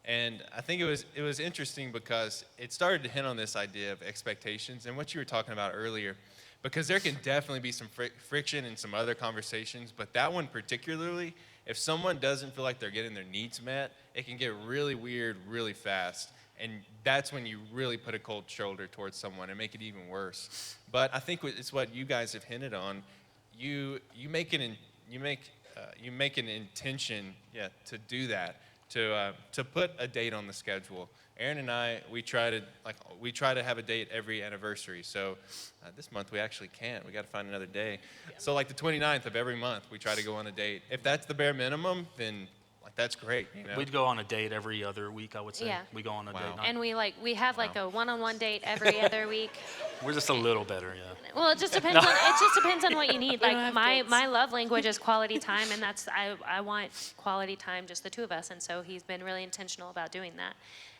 And I think it was interesting because it started to hint on this idea of expectations and what you were talking about earlier, because there can definitely be some friction in some other conversations, but that one particularly, if someone doesn't feel like they're getting their needs met, it can get really weird really fast. And that's when you really put a cold shoulder towards someone and make it even worse. But I think it's what you guys have hinted on. You make an intention, to do that, to put a date on the schedule. Erin and I, we try to have a date every anniversary. So this month we actually can't. We got to find another day. So like the 29th of every month, we try to go on a date. If that's the bare minimum, then that's great. We'd go on a date every other week, I would say. Yeah. We go on a date. And we have like a one-on-one date every other week. We're just a little better, yeah. Well, it just depends on what you need. don't Like have my kids. my love language is quality time, and I want quality time, just the two of us, and so he's been really intentional about doing that.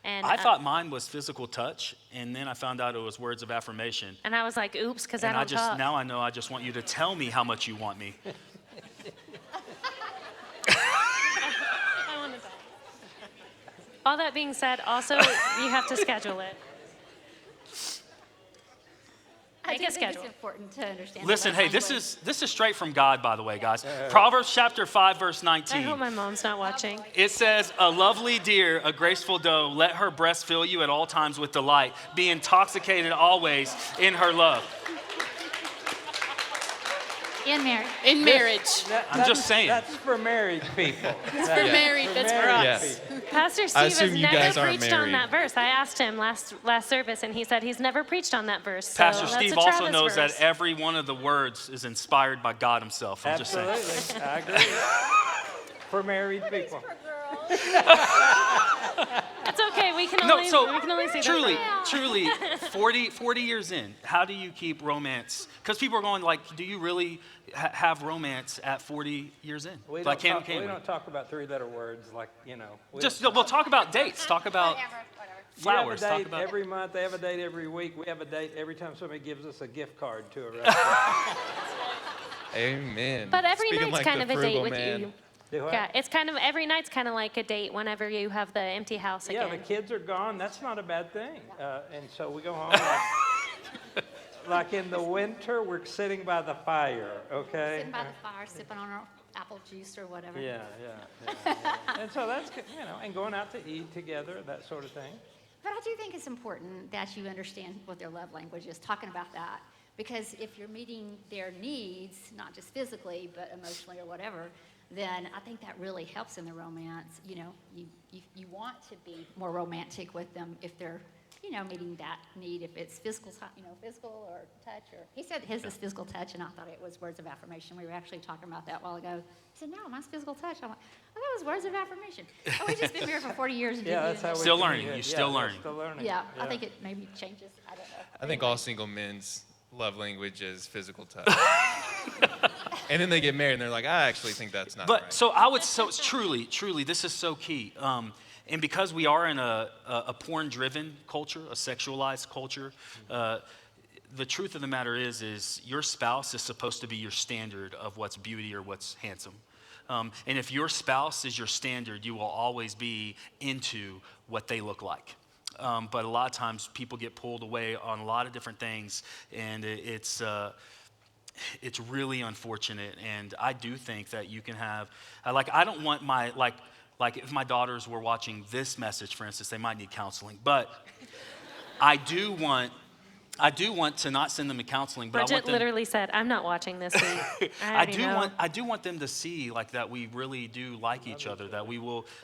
And I thought mine was physical touch, and then I found out it was words of affirmation. and I was like, oops, because I And don't I just talk. now I know I just want you to tell me how much you want me. I want to die. All that being said, also you have to schedule it. I Make do a think it's schedule. important to understand. Listen, the hey, love this language. is straight from God, by the way, guys. Proverbs chapter 5, verse I 19. hope my mom's not watching. It says, a lovely deer, a graceful doe, let her breast fill you at all times with delight. Be intoxicated always in her love. In marriage. In marriage. I'm just saying. That's for married people. It's for married, that's for us. Yeah. Pastor I Steve has assume you guys never aren't preached on married. that verse. I asked him last service, and he said he's never preached on that verse. So Pastor that's Steve a also Travis knows verse. that every one of the words is inspired by God himself. I'm just saying. Absolutely, I agree. For married people. It's okay. We can No, only so we can only say truly, that. truly, 40 years in, how do you keep romance? Because people are going like, do you really have romance at 40 years in? We Like, don't can we? talk about three-letter words like, you know. we Just, don't- we'll talk about dates. Talk about Whatever. flowers. You have a Talk date about. every month. They have a date every week. We have a date every time somebody gives us a gift card to a restaurant. Amen. But every Speaking night's like kind the of a date frugal with man. you. Do what? Yeah, it's kind of every night's kind of like a date whenever you have the empty house Yeah, again. the kids are gone. That's not a bad thing. And so we go home like in the winter, we're sitting by the fire, okay? Sitting by the fire, sipping on our apple juice or whatever. Yeah. And so that's, good, you know, and going out to eat together, that sort of thing. But I do think it's important that you understand what their love language is, talking about that. Because if you're meeting their needs, not just physically, but emotionally or whatever, then I think that really helps in the romance. You know, you want to be more romantic with them if they're, you know, meeting that need. If it's physical, physical or touch, or he said his is physical touch, and I thought it was words of affirmation. We were actually talking about that a while ago. He said, "No, mine's physical touch." I'm like, "Oh, that was words of affirmation." Oh, we just been married for 40 years. And Yeah, didn't that's how even- we Still communicate. learning. You Yeah, still we're learning. Still learning. Yeah, I think it maybe changes. I don't know. I think all single men's love language is physical touch. And then they get married and they're like, I actually think that's not But right. so I would so truly, this is so key. And because we are in a porn-driven culture, a sexualized culture, the truth of the matter is your spouse is supposed to be your standard of what's beauty or what's handsome. And if your spouse is your standard, you will always be into what they look like. But a lot of times people get pulled away on a lot of different things, and it's really unfortunate. And I do think that you can have, I don't want my, like if my daughters were watching this message, for instance, they might need counseling. But I do want to not send them to counseling, but I Bridget want them. literally said, "I'm not watching this week." I do want them to see like that we really do like each other. That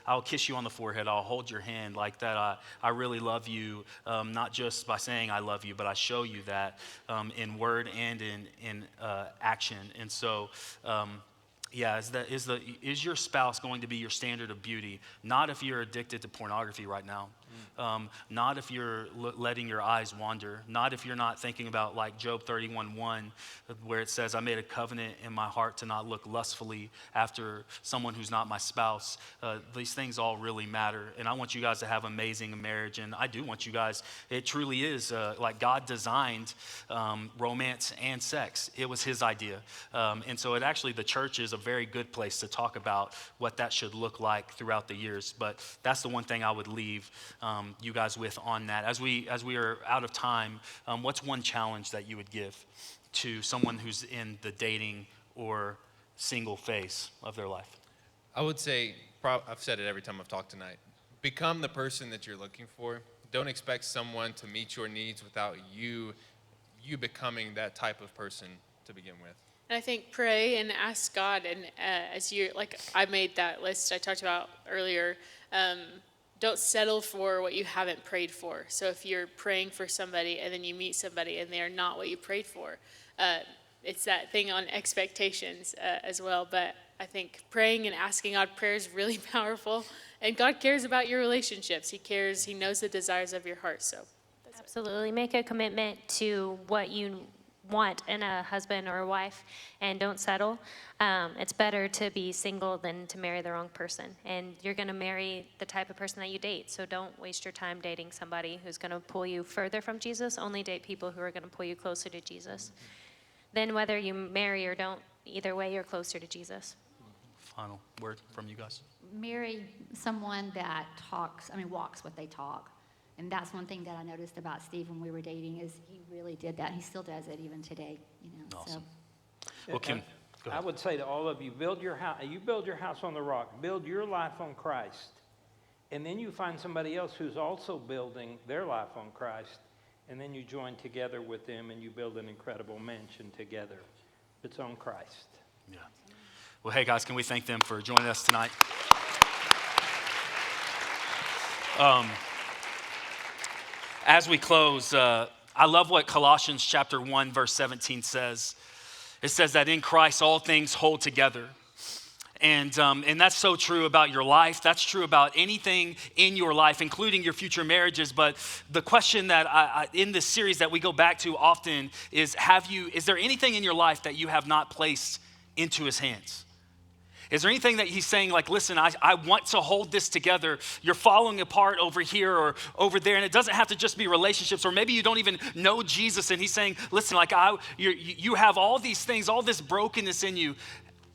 I'll kiss you on the forehead. I'll hold your hand like that. I really love you, not just by saying I love you, but I show you that in word and in action. And so. Yeah, is your spouse going to be your standard of beauty? Not if you're addicted to pornography right now. Not if you're letting your eyes wander. Not if you're not thinking about like Job 31:1, where it says, I made a covenant in my heart to not look lustfully after someone who's not my spouse. These things all really matter. And I want you guys to have amazing marriage. And I do want you guys, it truly is like God designed romance and sex. It was his idea. And so the church is a very good place to talk about what that should look like throughout the years. But that's the one thing I would leave you guys with on that. As we are out of time, what's one challenge that you would give to someone who's in the dating or single phase of their life? I would say, I've said it every time I've talked tonight, become the person that you're looking for. Don't expect someone to meet your needs without you becoming that type of person to begin with. And I think pray and ask God, and as you, like I made that list I talked about earlier, don't settle for what you haven't prayed for. So if you're praying for somebody and then you meet somebody and they are not what you prayed for, it's that thing on expectations as well. But I think praying and asking God, prayer is really powerful. And God cares about your relationships. He cares. He knows the desires of your heart. So that's Absolutely. Make a commitment to what you want in a husband or a wife, and don't settle. It's better to be single than to marry the wrong person. And you're going to marry the type of person that you date. So don't waste your time dating somebody who's going to pull you further from Jesus. Only date people who are going to pull you closer to Jesus. Then whether you marry or don't, either way, you're closer to Jesus. Final word from you guys. Marry someone that walks what they talk. And that's one thing that I noticed about Steve when we were dating is he really did that. He still does it even today, Awesome. So. Well, Kim, go ahead. I would say to all of you, build your house. You build your house on the rock. Build your life on Christ. And then you find somebody else who's also building their life on Christ. And then you join together with them and you build an incredible mansion together. It's on Christ. Yeah. Well, hey, guys, can we thank them for joining us tonight? As we close, I love what Colossians chapter 1, verse 17 says. It says that in Christ, all things hold together. And that's so true about your life. That's true about anything in your life, including your future marriages. But the question that I in this series that we go back to often is there anything in your life that you have not placed into his hands? Is there anything that he's saying like, listen, I want to hold this together. You're falling apart over here or over there. And it doesn't have to just be relationships, or maybe you don't even know Jesus. And he's saying, listen, like you have all these things, all this brokenness in you,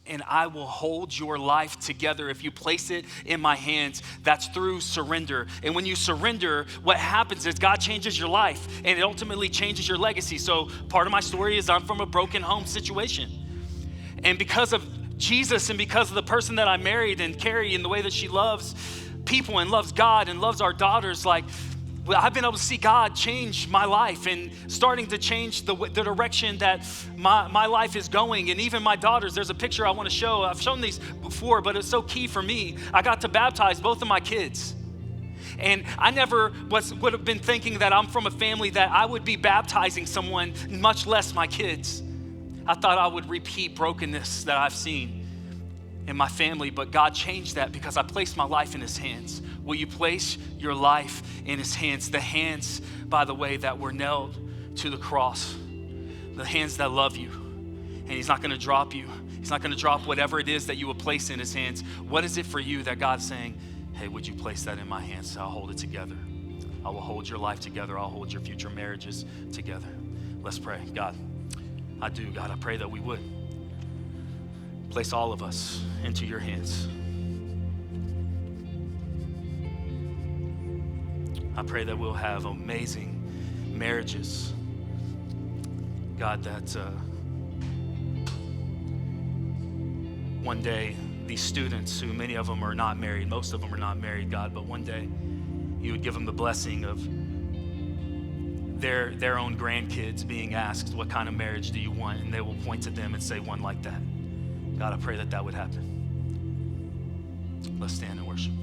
and I will hold your life together if you place it in my hands. That's through surrender. And when you surrender, what happens is God changes your life, and it ultimately changes your legacy. So part of my story is I'm from a broken home situation. And because of Jesus and because of the person that I married and Carrie and the way that she loves people and loves God and loves our daughters, I've been able to see God change my life and starting to change the direction that my life is going. And even my daughters, there's a picture I want to show. I've shown these before, but it's so key for me. I got to baptize both of my kids. And I never would have been thinking that I'm from a family that I would be baptizing someone, much less my kids. I thought I would repeat brokenness that I've seen in my family, but God changed that because I placed my life in his hands. Will you place your life in his hands? The hands, by the way, that were nailed to the cross. The hands that love you. And he's not going to drop you. He's not going to drop whatever it is that you will place in his hands. What is it for you that God's saying, hey, would you place that in my hands? I'll hold it together. I will hold your life together. I'll hold your future marriages together. Let's pray. God, I pray that we would place all of us into your hands. I pray that we'll have amazing marriages. God, that one day these students, who many of them are not married, most of them are not married, God, but one day you would give them the blessing of their own grandkids being asked, what kind of marriage do you want? And they will point to them and say, one like that. God, I pray that would happen. Let's stand and worship.